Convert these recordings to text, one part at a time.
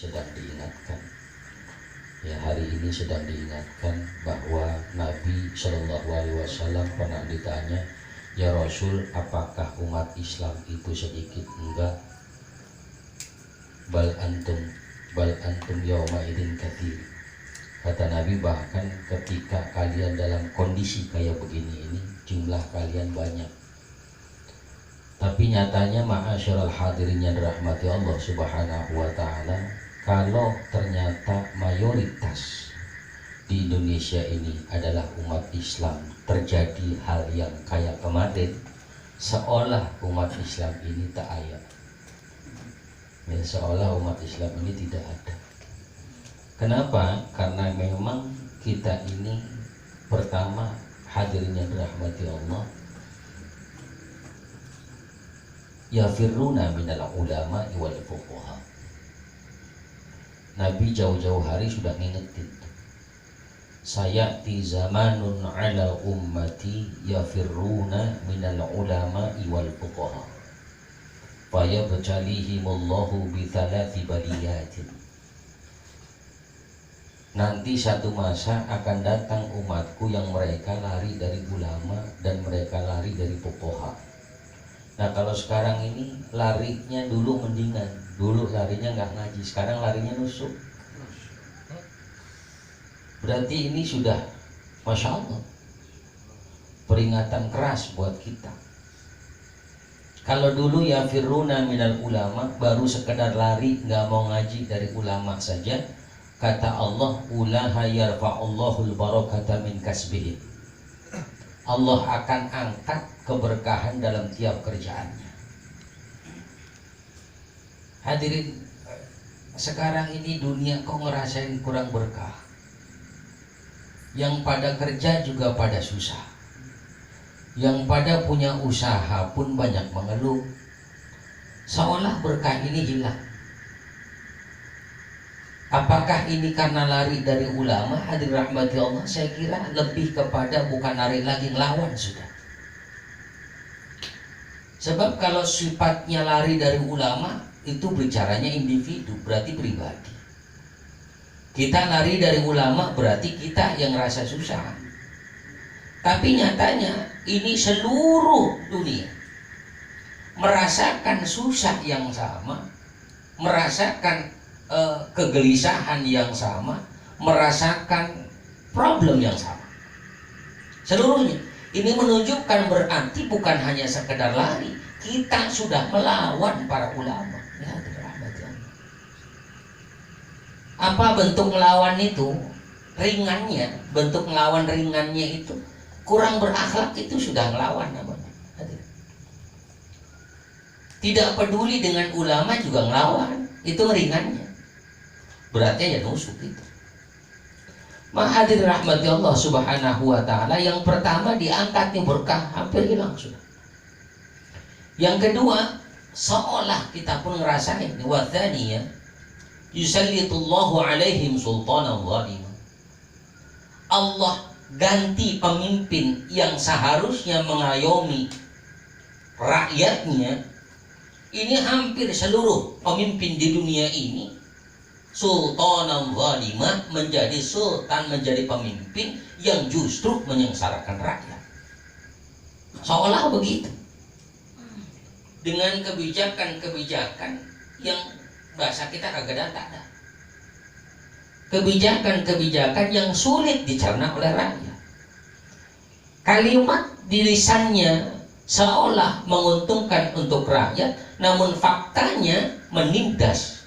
sedang diingatkan. Ya, hari ini sedang diingatkan bahwa Nabi Shallallahu Alaihi Wasallam pernah ditanya, ya Rasul, apakah umat Islam itu sedikit? Enggak. Bal antum yauma idin katsir. Kata Nabi, bahkan ketika kalian dalam kondisi kayak begini ini, jumlah kalian banyak. Tapi nyatanya ma'asyiral hadirin yang dirahmati Allah Subhanahu wa taala, kalau ternyata mayoritas di Indonesia ini adalah umat Islam, terjadi hal yang kayak kemarin, seolah umat Islam ini tak ada. Ya, seolah umat Islam ini tidak ada. Kenapa? Karena memang kita ini, pertama, hadirin yang dirahmati Allah, yafirruna minal ulama wal fuqaha. Nabi jauh-jauh hari sudah ngingetin, sayati zamanun ala ummati yafirruna minal ulama wal fuqaha fayabtalihimullahu bithalathi baliyatin. Nanti satu masa akan datang umatku yang mereka lari dari ulama dan mereka lari dari fuqaha. Nah, kalau sekarang ini larinya dulu mendingan, dulu larinya nggak ngaji, sekarang larinya nusuk. Berarti ini sudah, masya Allah, peringatan keras buat kita. Kalau dulu ya firruna minal ulama, baru sekedar lari nggak mau ngaji dari ulama saja, kata Allah, ulaha yarfa'ullahul barakata min kasbihim. Allah akan angkat keberkahan dalam tiap kerjaannya. Hadirin, sekarang ini dunia kok ngerasain kurang berkah. Yang pada kerja juga pada susah. Yang pada punya usaha pun banyak mengeluh. Seolah berkah ini hilang. Apakah ini karena lari dari ulama? Hadirin rahmati Allah, saya kira lebih kepada bukan lari lagi, ngelawan sudah. Sebab kalau sifatnya lari dari ulama, itu bicaranya individu, berarti pribadi. Kita lari dari ulama berarti kita yang rasa susah. Tapi nyatanya ini seluruh dunia merasakan susah yang sama, merasakan kegelisahan yang sama, merasakan problem yang sama. Seluruhnya. Ini menunjukkan berarti bukan hanya sekedar lari, kita sudah melawan para ulama. Ya, apa bentuk melawan itu? Ringannya, bentuk melawan ringannya itu kurang berakhlak, itu sudah melawan namanya. Tidak peduli dengan ulama juga melawan, itu ringannya. Berarti ya nusuk itu. Hadirin rahmati Allah Subhanahu wa taala, yang pertama diangkat nih berkah, hampir hilang sudah. Yang kedua, seolah kita pun ngerasain, wa tsaniyah yusallitullahu alaihim sultanan zalimah. Allah ganti pemimpin yang seharusnya mengayomi rakyatnya. Ini hampir seluruh pemimpin di dunia ini sultanan zalimah, menjadi sultan, menjadi pemimpin yang justru menyengsarakan rakyat. Seolah begitu. Dengan kebijakan-kebijakan yang bahasa kita kagak ada. Kebijakan-kebijakan yang sulit dicerna oleh rakyat. Kalimat di lisannya seolah menguntungkan untuk rakyat, namun faktanya menindas.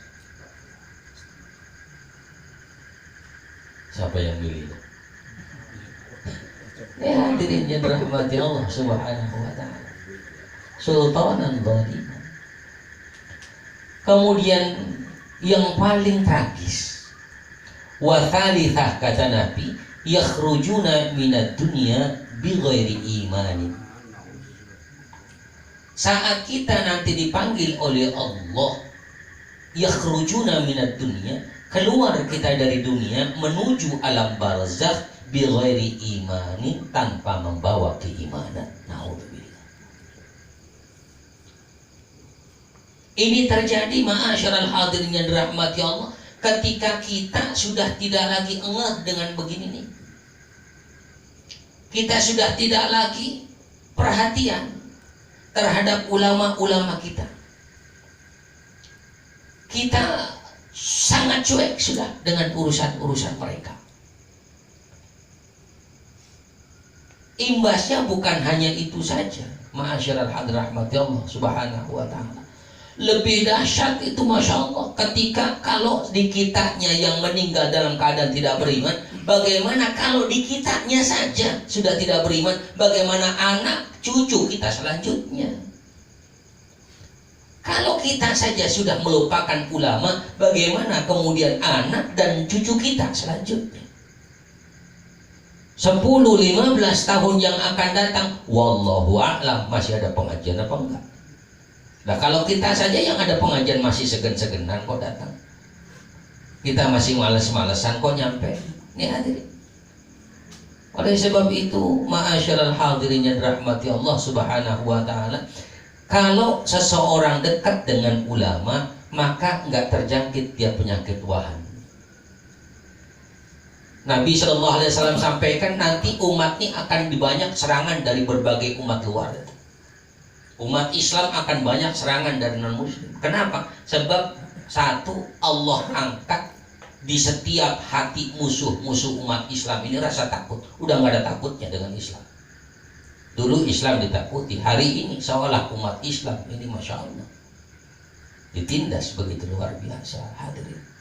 Siapa yang milih? Ya, hadirin yang dirahmati Allah Subhanahu wa taala. Sultanan zalimah. Kemudian yang paling tragis, wa thalithah, kata Nabi, yakhrujuna minad dunya bighairi imanin. Saat kita nanti dipanggil oleh Allah, yakhrujuna minad dunya, keluar kita dari dunia menuju alam barzakh bighairi imanin, tanpa membawa keimanan. Naudzubillah. Ini terjadi ma'asyiral hadirin yang dirahmati Allah ketika kita sudah tidak lagi ngeh dengan begini nih. Kita sudah tidak lagi perhatian terhadap ulama-ulama kita. Kita sangat cuek sudah dengan urusan-urusan mereka. Imbasnya bukan hanya itu saja. Ma'asyiral hadirin rahmati Allah subhanahu wa ta'ala. Lebih dahsyat itu Masya Allah ketika kalau di kitanya yang meninggal dalam keadaan tidak beriman, bagaimana kalau di kitanya saja sudah tidak beriman, bagaimana anak cucu kita selanjutnya. Kalau kita saja sudah melupakan ulama, bagaimana kemudian anak dan cucu kita selanjutnya. 10-15 tahun yang akan datang, wallahu a'lam, masih ada pengajian apa enggak? Nah kalau kita saja yang ada pengajian masih segen-segenan kok datang, kita masih males-malesan kok nyampe. Ini hadirin. Oleh sebab itu, ma'asyiral hadirin yang dirahmati Allah subhanahu wa ta'ala, kalau seseorang dekat dengan ulama, maka nggak terjangkit dia penyakit wahan. Nabi SAW sampaikan nanti umat ini akan banyak serangan dari berbagai umat luar. Umat Islam akan banyak serangan dari non-muslim. Kenapa? Sebab satu, Allah angkat di setiap hati musuh-musuh umat Islam ini rasa takut. Udah nggak ada takutnya dengan Islam. Dulu Islam ditakuti, hari ini seolah umat Islam ini Masya Allah ditindas begitu luar biasa hadirin.